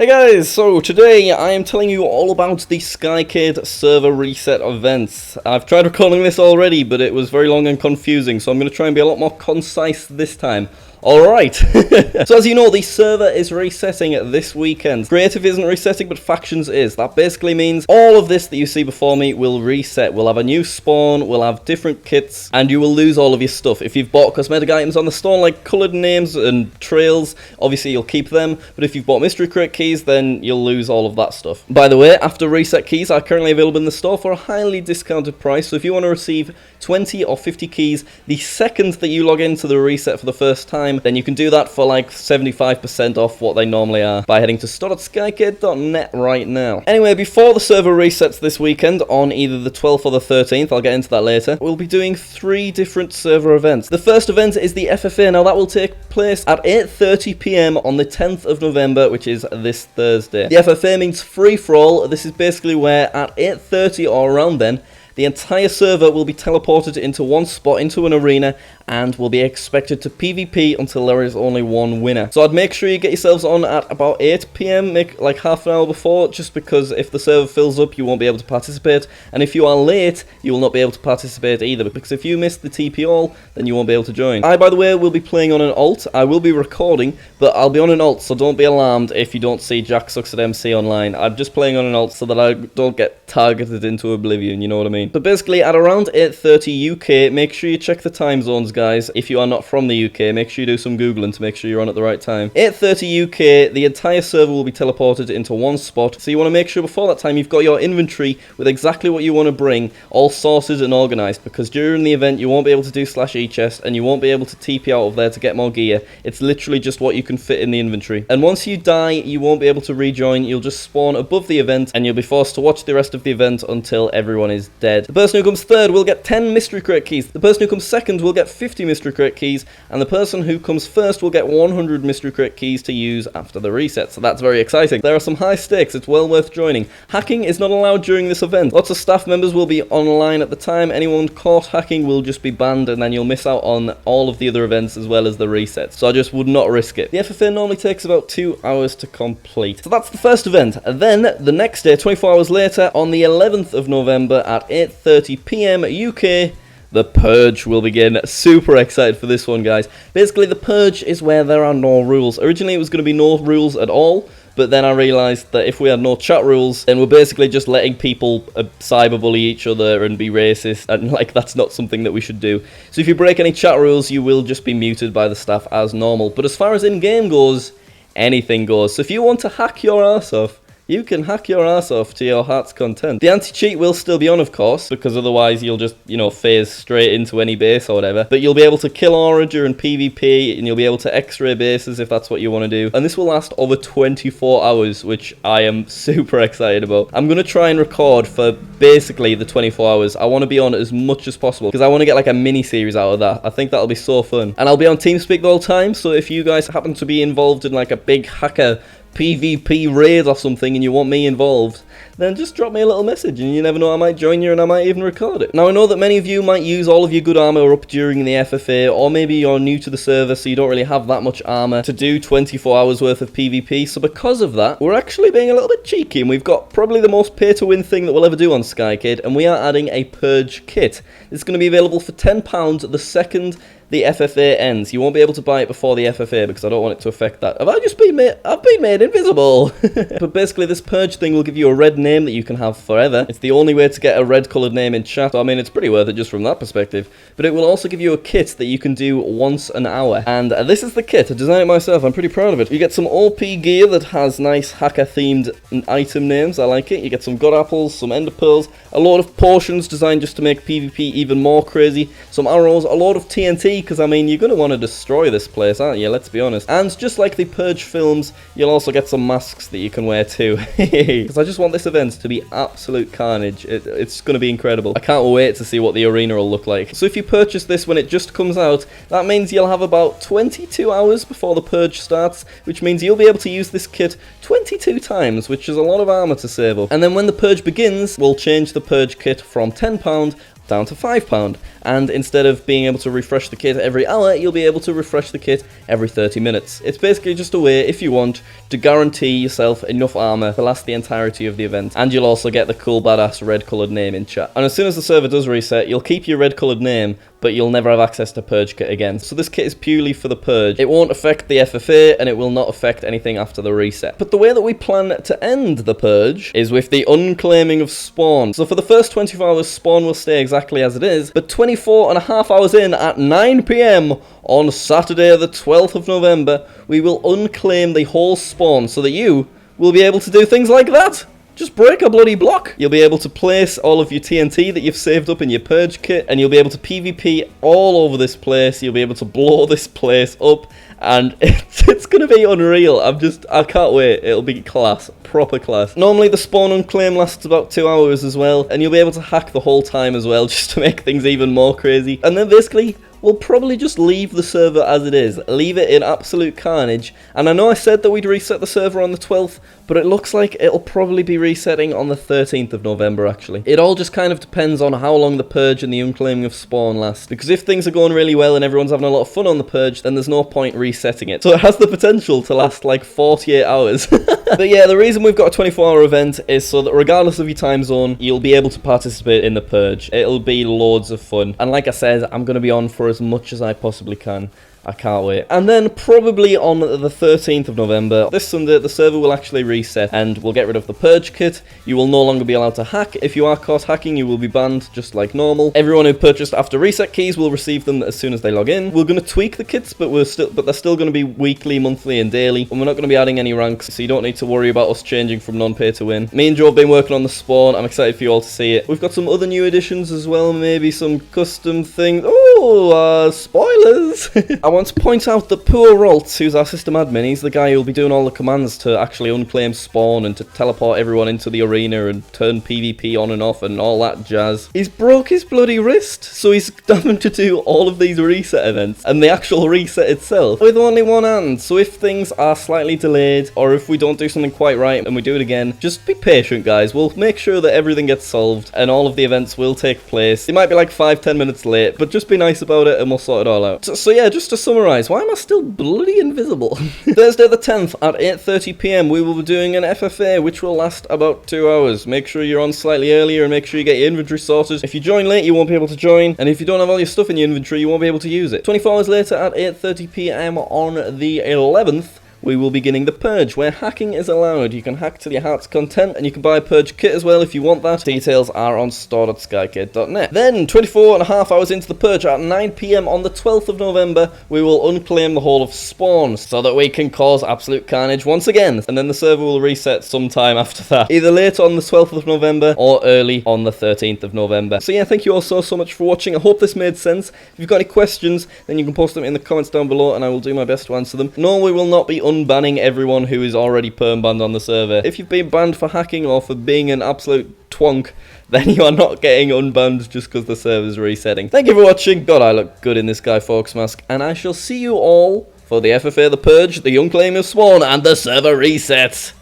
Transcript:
Hey guys, so today I am telling you all about the Skycade server reset events. I've tried recording this already, but it was very long and confusing, so I'm going to try and be a lot more concise this time. Alright, so as you know, the server is resetting this weekend. Creative isn't resetting, but Factions is. That basically means all of this that you see before me will reset. We'll have a new spawn, we'll have different kits, and you will lose all of your stuff. If you've bought cosmetic items on the store, like coloured names and trails, obviously you'll keep them, but if you've bought mystery crate keys, then you'll lose all of that stuff. By the way, after reset keys are currently available in the store for a highly discounted price, so if you want to receive 20 or 50 keys the second that you log into the reset for the first time, then you can do that for like 75% off what they normally are by heading to store.skycade.net right now. Anyway, before the server resets this weekend on either the 12th or the 13th, I'll get into that later, we'll be doing 3 different server events. The first event is the FFA. Now that will take place at 8:30 PM on the 10th of November, which is this Thursday. The FFA means free for all. This is basically where at 8:30 or around then, the entire server will be teleported into one spot, into an arena, and will be expected to PvP until there is only one winner. So I'd make sure you get yourselves on at about 8 PM, make like half an hour before, just because if the server fills up, you won't be able to participate, and if you are late, you will not be able to participate either, because if you miss the TP all, then you won't be able to join. I, by the way, will be playing on an alt. I will be recording, but I'll be on an alt, so don't be alarmed if you don't see JackSucksAtMC online. I'm just playing on an alt so that I don't get targeted into oblivion, you know what I mean? But basically, at around 8:30 UK, make sure you check the time zones, guys. If you are not from the UK, make sure you do some Googling to make sure you're on at the right time. 8:30 UK, the entire server will be teleported into one spot, so you want to make sure before that time you've got your inventory with exactly what you want to bring, all sorted and organised, because during the event you won't be able to do /E chest, and you won't be able to TP out of there to get more gear. It's literally just what you can fit in the inventory. And once you die, you won't be able to rejoin. You'll just spawn above the event, and you'll be forced to watch the rest of the event until everyone is dead. The person who comes third will get 10 mystery crate keys. The person who comes second will get 50 mystery crate keys, and the person who comes first will get 100 mystery crate keys to use after the reset. So that's very exciting. There are some high stakes. It's well worth joining. Hacking is not allowed during this event. Lots of staff members will be online at the time. Anyone caught hacking will just be banned, and then you'll miss out on all of the other events as well as the resets. So I just would not risk it. The FFA normally takes about 2 hours to complete. So that's the first event. And then the next day, 24 hours later, on the 11th of November at 8:30 PM UK, the Purge will begin. Super excited for this one, guys. Basically, the Purge is where there are no rules. Originally, it was going to be no rules at all, but then I realised that if we had no chat rules, then we're basically just letting people cyberbully each other and be racist, and like that's not something that we should do. So if you break any chat rules, you will just be muted by the staff as normal. But as far as in-game goes, anything goes. So if you want to hack your arse off, you can hack your ass off to your heart's content. The anti-cheat will still be on, of course, because otherwise you'll just, you know, phase straight into any base or whatever. But you'll be able to kill aura during PvP, and you'll be able to x-ray bases if that's what you want to do. And this will last over 24 hours, which I am super excited about. I'm going to try and record for basically the 24 hours. I want to be on as much as possible, because I want to get like a mini-series out of that. I think that'll be so fun. And I'll be on TeamSpeak the whole time, so if you guys happen to be involved in like a big hacker PvP raid or something and you want me involved, then just drop me a little message, and you never know, I might join you and I might even record it. Now, I know that many of you might use all of your good armor up during the FFA, or maybe you're new to the server so you don't really have that much armor to do 24 hours worth of PvP, so because of that, we're actually being a little bit cheeky, and we've got probably the most pay-to-win thing that we'll ever do on Skycade, and we are adding a Purge kit. It's going to be available for £10 the second the FFA ends. You won't be able to buy it before the FFA because I don't want it to affect that. Have I just been made? I've been made invisible. But basically, this Purge thing will give you a red name that you can have forever. It's the only way to get a red coloured name in chat. So, I mean, it's pretty worth it just from that perspective. But it will also give you a kit that you can do once an hour. And this is the kit. I designed it myself. I'm pretty proud of it. You get some OP gear that has nice hacker-themed item names. I like it. You get some god apples, some ender pearls, a lot of potions designed just to make PvP even more crazy, some arrows, a lot of TNT, because I mean, you're going to want to destroy this place, aren't you? Let's be honest. And just like the Purge films, you'll also get some masks that you can wear too. Because I just want this event to be absolute carnage. It's going to be incredible. I can't wait to see what the arena will look like. So if you purchase this when it just comes out, that means you'll have about 22 hours before the Purge starts, which means you'll be able to use this kit 22 times, which is a lot of armor to save up. And then when the Purge begins, we'll change the Purge kit from £10 down to £5. And instead of being able to refresh the kit every hour, you'll be able to refresh the kit every 30 minutes. It's basically just a way, if you want, to guarantee yourself enough armor to last the entirety of the event. And you'll also get the cool badass red colored name in chat. And as soon as the server does reset, you'll keep your red colored name, but you'll never have access to Purge kit again. So this kit is purely for the Purge. It won't affect the FFA, and it will not affect anything after the reset. But the way that we plan to end the Purge is with the unclaiming of spawn. So for the first 24 hours, spawn will stay exactly as it is, but 24.5 hours in at 9 PM on Saturday the 12th of November, we will unclaim the whole spawn so that you will be able to do things like that. Just break a bloody block. You'll be able to place all of your TNT that you've saved up in your Purge kit, and you'll be able to PvP all over this place. You'll be able to blow this place up, and it's going to be unreal. I can't wait. It'll be class. Proper class. Normally the spawn unclaim lasts about 2 hours as well, and you'll be able to hack the whole time as well, just to make things even more crazy. And then basically, we'll probably just leave the server as it is. Leave it in absolute carnage. And I know I said that we'd reset the server on the 12th, but it looks like it'll probably be resetting on the 13th of November, actually. It all just kind of depends on how long the Purge and the unclaiming of spawn last. Because if things are going really well and everyone's having a lot of fun on the Purge, then there's no point resetting it. So it has the potential to last like 48 hours. But yeah, the reason we've got a 24-hour event is so that regardless of your time zone, you'll be able to participate in the Purge. It'll be loads of fun. And like I said, I'm going to be on for as much as I possibly can. I can't wait. And then probably on the 13th of November, this Sunday, the server will actually reset and we'll get rid of the Purge kit. You will no longer be allowed to hack. If you are caught hacking, you will be banned just like normal. Everyone who purchased after reset keys will receive them as soon as they log in. We're going to tweak the kits, but they're still going to be weekly, monthly and daily. And we're not going to be adding any ranks, so you don't need to worry about us changing from non-pay to win. Me and Joe have been working on the spawn. I'm excited for you all to see it. We've got some other new additions as well, maybe some custom things. Oh, spoilers! I want to point out that poor Ralt, who's our system admin, he's the guy who'll be doing all the commands to actually unclaim spawn and to teleport everyone into the arena and turn PvP on and off and all that jazz. He's broke his bloody wrist, so he's having to do all of these reset events and the actual reset itself with only one hand. So if things are slightly delayed or if we don't do something quite right and we do it again, just be patient, guys. We'll make sure that everything gets solved and all of the events will take place. It might be like 5-10 minutes late, but just be nice about it and we'll sort it all out. So yeah, just to summarize, why am I still bloody invisible? Thursday the 10th at 8:30 PM, we will be doing an FFA, which will last about 2 hours. Make sure you're on slightly earlier and make sure you get your inventory sorted. If you join late, you won't be able to join, and if you don't have all your stuff in your inventory, you won't be able to use it. 24 hours later at 8:30 PM on the 11th, we will be beginning the Purge, where hacking is allowed. You can hack to your heart's content, and you can buy a Purge kit as well if you want that. Details are on store.skycade.net. Then, 24.5 hours into the Purge at 9 PM on the 12th of November, we will unclaim the whole of spawn, so that we can cause absolute carnage once again. And then the server will reset sometime after that. Either late on the 12th of November, or early on the 13th of November. So yeah, thank you all so much for watching. I hope this made sense. If you've got any questions, then you can post them in the comments down below, and I will do my best to answer them. No, we will not be unbanning everyone who is already perm banned on the server. If you've been banned for hacking or for being an absolute twonk, then you are not getting unbanned just because the server's resetting. Thank you for watching. God, I look good in this Guy Fawkes mask, and I shall see you all for the FFA, the Purge, the Unclaim of Spawn, and the server reset.